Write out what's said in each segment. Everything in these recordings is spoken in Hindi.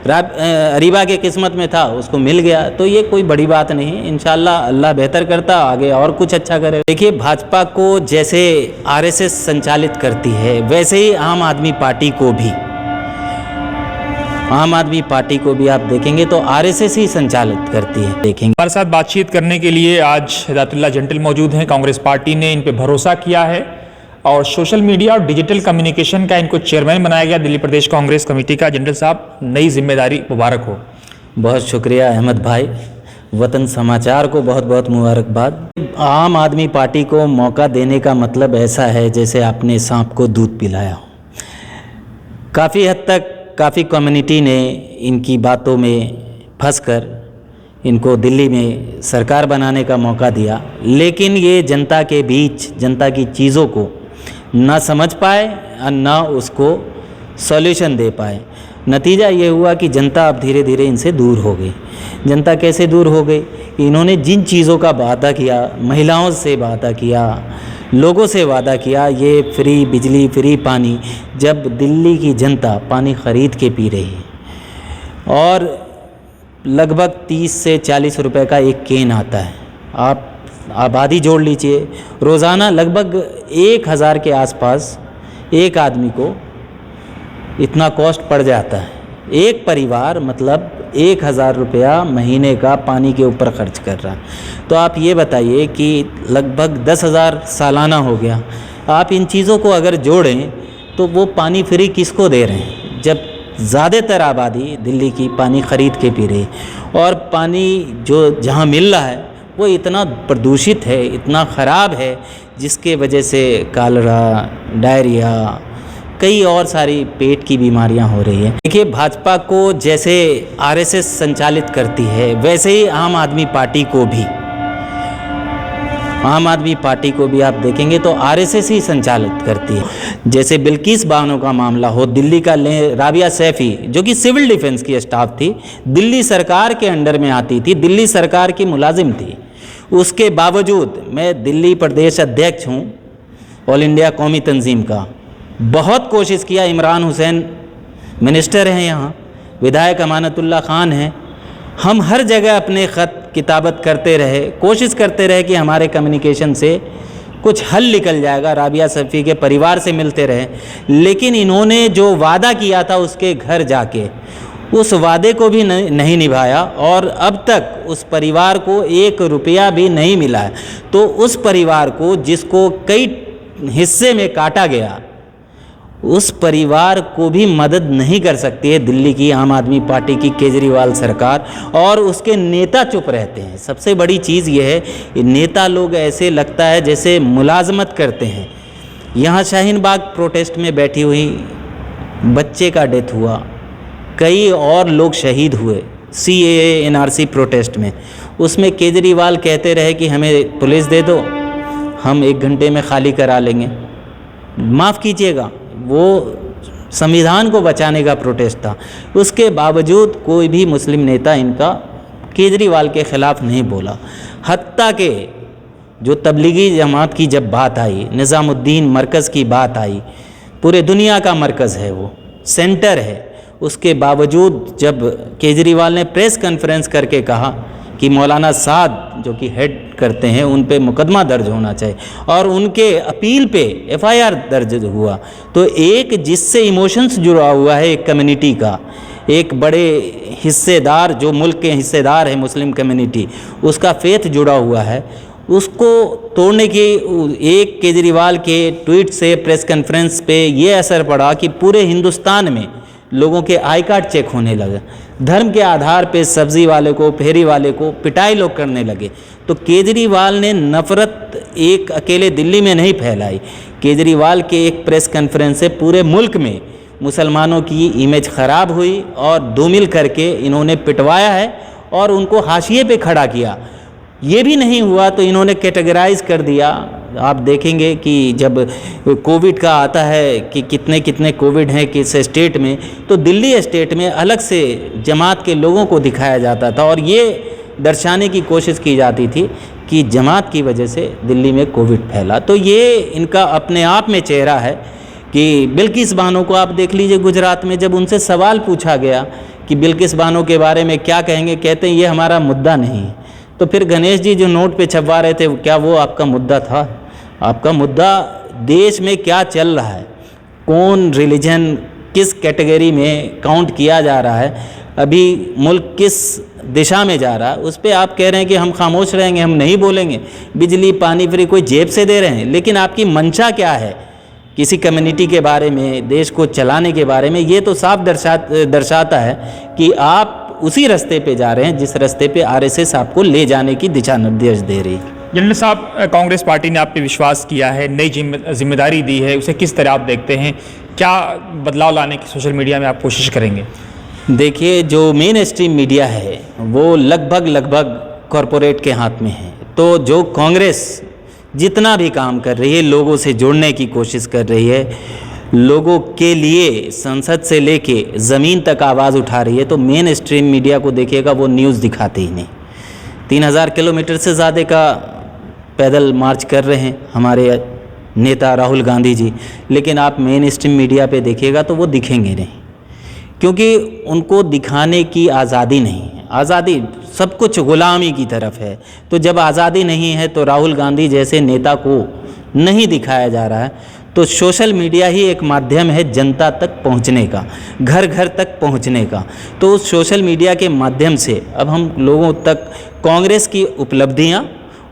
अरीबा के किस्मत में था, उसको मिल गया, तो ये कोई बड़ी बात नहीं। इंशाल्लाह अल्लाह बेहतर करता, आगे और कुछ अच्छा करे। देखिए, भाजपा को जैसे आरएसएस संचालित करती है, वैसे ही आम आदमी पार्टी को भी आप देखेंगे तो आरएसएस ही संचालित करती है। देखेंगे हमारे साथ बातचीत करने के लिए आज हिदायतुल्लाह जंटिल मौजूद हैं। कांग्रेस पार्टी ने इन पे भरोसा किया है और सोशल मीडिया और डिजिटल कम्युनिकेशन का इनको चेयरमैन बनाया गया दिल्ली प्रदेश कांग्रेस कमेटी का। जनरल साहब, नई जिम्मेदारी मुबारक हो। बहुत शुक्रिया अहमद भाई, वतन समाचार को बहुत बहुत मुबारकबाद। आम आदमी पार्टी को मौका देने का मतलब ऐसा है जैसे आपने सांप को दूध पिलाया हो। काफ़ी हद तक काफ़ी कम्युनिटी ने इनकी बातों में फंसकर इनको दिल्ली में सरकार बनाने का मौका दिया, लेकिन ये जनता के बीच जनता की चीज़ों को ना समझ पाए और ना उसको सॉल्यूशन दे पाए। नतीजा ये हुआ कि जनता अब धीरे धीरे इनसे दूर हो गई। जनता कैसे दूर हो गई? इन्होंने जिन चीज़ों का वादा किया, महिलाओं से वादा किया, लोगों से वादा किया, ये फ्री बिजली, फ्री पानी, जब दिल्ली की जनता पानी ख़रीद के पी रही है और लगभग 30 से 40 रुपए का एक केन आता है, आप आबादी जोड़ लीजिए, रोज़ाना लगभग 1000 के आसपास एक आदमी को इतना कॉस्ट पड़ जाता है। एक परिवार मतलब 1000 रुपया महीने का पानी के ऊपर खर्च कर रहा है। तो आप ये बताइए कि लगभग 10,000 सालाना हो गया। आप इन चीज़ों को अगर जोड़ें तो वो पानी फ्री किसको दे रहे हैं, जब ज़्यादातर आबादी दिल्ली की पानी ख़रीद के पी रही है और पानी जो जहाँ मिल रहा है वो इतना प्रदूषित है, इतना ख़राब है, जिसके वजह से कालरा, डायरिया, कई और सारी पेट की बीमारियां हो रही हैं। देखिए, भाजपा को जैसे आरएसएस संचालित करती है, वैसे ही आम आदमी पार्टी को भी आप देखेंगे तो आरएसएस ही संचालित करती है। जैसे बिल्किस बानो का मामला हो, दिल्ली का राबिया सैफी जो कि सिविल डिफेंस की स्टाफ थी, दिल्ली सरकार के अंडर में आती थी, दिल्ली सरकार की मुलाजिम थी। उसके बावजूद मैं दिल्ली प्रदेश अध्यक्ष हूँ ऑल इंडिया कौमी तंजीम का, बहुत कोशिश किया। इमरान हुसैन मिनिस्टर हैं यहाँ, विधायक अमानतुल्लाह खान हैं, हम हर जगह अपने ख़त किताबत करते रहे, कोशिश करते रहे कि हमारे कम्युनिकेशन से कुछ हल निकल जाएगा, राबिया सैफी के परिवार से मिलते रहे, लेकिन इन्होंने जो वादा किया था उसके घर जाके उस वादे को भी नहीं निभाया और अब तक उस परिवार को 1 रुपया भी नहीं मिला है। तो उस परिवार को, जिसको कई हिस्से में काटा गया, उस परिवार को भी मदद नहीं कर सकती है दिल्ली की आम आदमी पार्टी की केजरीवाल सरकार, और उसके नेता चुप रहते हैं। सबसे बड़ी चीज़ ये है, नेता लोग ऐसे लगता है जैसे मुलाजमत करते हैं। यहाँ शाहीन बाग प्रोटेस्ट में बैठी हुई बच्चे का डेथ हुआ, कई और लोग शहीद हुए CAA NRC प्रोटेस्ट में, उसमें केजरीवाल कहते रहे कि हमें पुलिस दे दो, हम 1 घंटे में खाली करा लेंगे। माफ़ कीजिएगा, वो संविधान को बचाने का प्रोटेस्ट था। उसके बावजूद कोई भी मुस्लिम नेता इनका केजरीवाल के ख़िलाफ़ नहीं बोला। हत्ता के जो तबलीगी जमात की जब बात आई, निज़ामुद्दीन मरकज़ की बात आई, पूरे दुनिया का मरकज़ है, वो सेंटर है, उसके बावजूद जब केजरीवाल ने प्रेस कॉन्फ्रेंस करके कहा कि मौलाना साद जो कि हेड करते हैं उन पे मुकदमा दर्ज होना चाहिए और उनके अपील पे FIR दर्ज हुआ, तो एक जिससे इमोशंस जुड़ा हुआ है एक कम्युनिटी का, एक बड़े हिस्सेदार जो मुल्क के हिस्सेदार है मुस्लिम कम्युनिटी, उसका फेथ जुड़ा हुआ है, उसको तोड़ने की एक केजरीवाल के ट्वीट से प्रेस कॉन्फ्रेंस पे ये असर पड़ा कि पूरे हिंदुस्तान में लोगों के आई कार्ड चेक होने लगे, धर्म के आधार पे सब्जी वाले को, फेरी वाले को पिटाई लोग करने लगे। तो केजरीवाल ने नफ़रत एक अकेले दिल्ली में नहीं फैलाई, केजरीवाल के एक प्रेस कॉन्फ्रेंस से पूरे मुल्क में मुसलमानों की इमेज ख़राब हुई और दो मिल करके इन्होंने पिटवाया है और उनको हाशिए पे खड़ा किया। ये भी नहीं हुआ तो इन्होंने कैटेगराइज कर दिया। आप देखेंगे कि जब कोविड का आता है कि कितने कितने कोविड हैं किस स्टेट में, तो दिल्ली स्टेट में अलग से जमात के लोगों को दिखाया जाता था और ये दर्शाने की कोशिश की जाती थी कि जमात की वजह से दिल्ली में कोविड फैला। तो ये इनका अपने आप में चेहरा है कि बिल्किस बानो को आप देख लीजिए, गुजरात में जब उनसे सवाल पूछा गया कि बिल्किस बानो के बारे में क्या कहेंगे, कहते हैं ये हमारा मुद्दा नहीं है। तो फिर गणेश जी जो नोट पे छपवा रहे थे, क्या वो आपका मुद्दा था? आपका मुद्दा देश में क्या चल रहा है, कौन रिलीजन किस कैटेगरी में काउंट किया जा रहा है, अभी मुल्क किस दिशा में जा रहा है, उस पर आप कह रहे हैं कि हम खामोश रहेंगे, हम नहीं बोलेंगे। बिजली पानी फ्री कोई जेब से दे रहे हैं, लेकिन आपकी मंशा क्या है किसी कम्युनिटी के बारे में, देश को चलाने के बारे में, ये तो साफ दर्शाता है कि आप उसी रास्ते पे जा रहे हैं जिस रास्ते पे आरएसएस आपको ले जाने की दिशा निर्देश दे रही है। जनरल साहब, कांग्रेस पार्टी ने आप पे विश्वास किया है, नई जिम्मेदारी दी है, उसे किस तरह आप देखते हैं? क्या बदलाव लाने की सोशल मीडिया में आप कोशिश करेंगे? देखिए, जो मेन स्ट्रीम मीडिया है वो लगभग कॉरपोरेट के हाथ में है। तो जो कांग्रेस जितना भी काम कर रही है, लोगों से जुड़ने की कोशिश कर रही है, लोगों के लिए संसद से लेके ज़मीन तक आवाज़ उठा रही है, तो मेन स्ट्रीम मीडिया को देखिएगा वो न्यूज़ दिखाते ही नहीं। 3000 किलोमीटर से ज़्यादा का पैदल मार्च कर रहे हैं हमारे नेता राहुल गांधी जी, लेकिन आप मेन स्ट्रीम मीडिया पे देखिएगा तो वो दिखेंगे नहीं, क्योंकि उनको दिखाने की आज़ादी नहीं है। आज़ादी सब कुछ गुलामी की तरफ है। तो जब आज़ादी नहीं है तो राहुल गांधी जैसे नेता को नहीं दिखाया जा रहा है, तो सोशल मीडिया ही एक माध्यम है जनता तक पहुंचने का, घर घर तक पहुंचने का। तो उस सोशल मीडिया के माध्यम से अब हम लोगों तक कांग्रेस की उपलब्धियां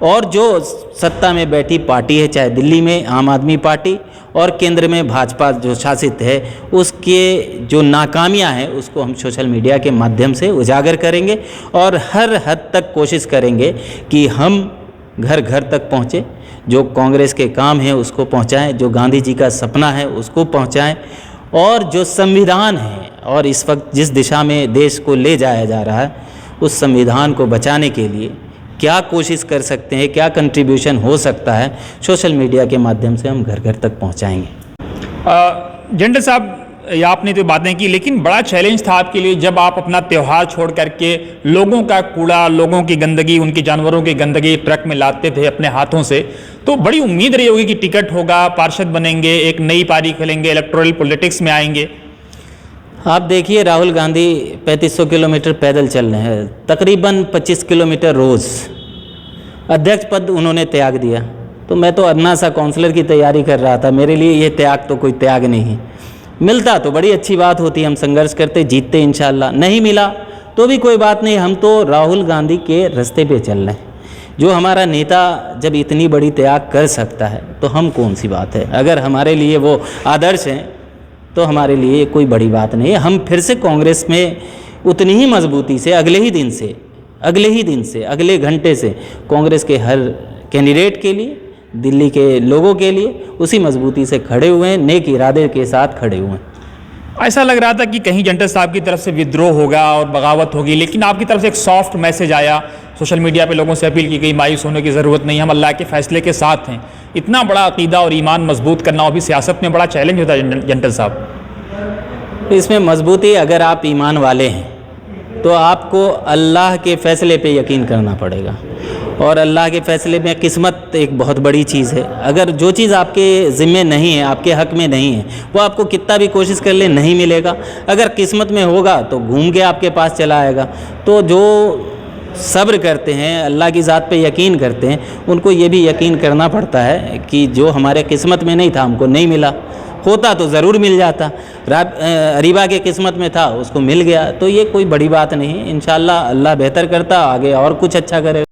और जो सत्ता में बैठी पार्टी है, चाहे दिल्ली में आम आदमी पार्टी और केंद्र में भाजपा जो शासित है, उसके जो नाकामियां हैं उसको हम सोशल मीडिया के माध्यम से उजागर करेंगे और हर हद तक कोशिश करेंगे कि हम घर घर तक पहुँचे, जो कांग्रेस के काम है उसको पहुँचाएं, जो गांधी जी का सपना है उसको पहुँचाएं, और जो संविधान है और इस वक्त जिस दिशा में देश को ले जाया जा रहा है, उस संविधान को बचाने के लिए क्या कोशिश कर सकते हैं, क्या कंट्रीब्यूशन हो सकता है, सोशल मीडिया के माध्यम से हम घर घर तक पहुंचाएंगे। जनरल साहब, ये आपने तो बातें की, लेकिन बड़ा चैलेंज था आपके लिए जब आप अपना त्यौहार छोड़ करके लोगों का कूड़ा, लोगों की गंदगी, उनके जानवरों की गंदगी ट्रक में लाते थे अपने हाथों से। तो बड़ी उम्मीद रही होगी कि टिकट होगा, पार्षद बनेंगे, एक नई पारी खेलेंगे, इलेक्टोरल पॉलिटिक्स में आएंगे। आप देखिए, राहुल गांधी 3500 किलोमीटर पैदल चल रहे हैं, तकरीबन 25 किलोमीटर रोज़। अध्यक्ष पद उन्होंने त्याग दिया। तो मैं तो अन्ना सा काउंसलर की तैयारी कर रहा था, मेरे लिए ये त्याग तो कोई त्याग नहीं है। मिलता तो बड़ी अच्छी बात होती, हम संघर्ष करते, जीतते इंशाल्लाह। नहीं मिला तो भी कोई बात नहीं, हम तो राहुल गांधी के रास्ते पे चल रहे हैं। जो हमारा नेता जब इतनी बड़ी त्याग कर सकता है तो हम कौन सी बात है। अगर हमारे लिए वो आदर्श हैं तो हमारे लिए कोई बड़ी बात नहीं है। हम फिर से कांग्रेस में उतनी ही मजबूती से अगले घंटे से कांग्रेस के हर कैंडिडेट के लिए, दिल्ली के लोगों के लिए उसी मजबूती से खड़े हुए हैं, नेक इरादे के साथ खड़े हुए हैं। ऐसा लग रहा था कि कहीं जनरल साहब की तरफ से विद्रोह होगा और बगावत होगी, लेकिन आपकी तरफ से एक सॉफ्ट मैसेज आया, सोशल मीडिया पे लोगों से अपील की गई, मायूस होने की ज़रूरत नहीं, हम अल्लाह के फैसले के साथ हैं। इतना बड़ा अकीदा और ईमान मजबूत करना भी सियासत में बड़ा चैलेंज होता है जनरल साहब। इसमें मजबूती, अगर आप ईमान वाले हैं तो आपको अल्लाह के फ़ैसले पे यकीन करना पड़ेगा, और अल्लाह के फ़ैसले में किस्मत एक बहुत बड़ी चीज़ है। अगर जो चीज़ आपके ज़िम्मे नहीं है, आपके हक़ में नहीं है, वो आपको कितना भी कोशिश कर ले नहीं मिलेगा। अगर किस्मत में होगा तो घूम के आपके पास चला आएगा। तो जो सब्र करते हैं, अल्लाह की ज़ात पे यकीन करते हैं, उनको ये भी यकीन करना पड़ता है कि जो हमारे किस्मत में नहीं था, हमको नहीं मिला, होता तो ज़रूर मिल जाता। अरीबा के किस्मत में था, उसको मिल गया, तो ये कोई बड़ी बात नहीं है। इंशाअल्लाह अल्लाह बेहतर करता, आगे और कुछ अच्छा करेगा।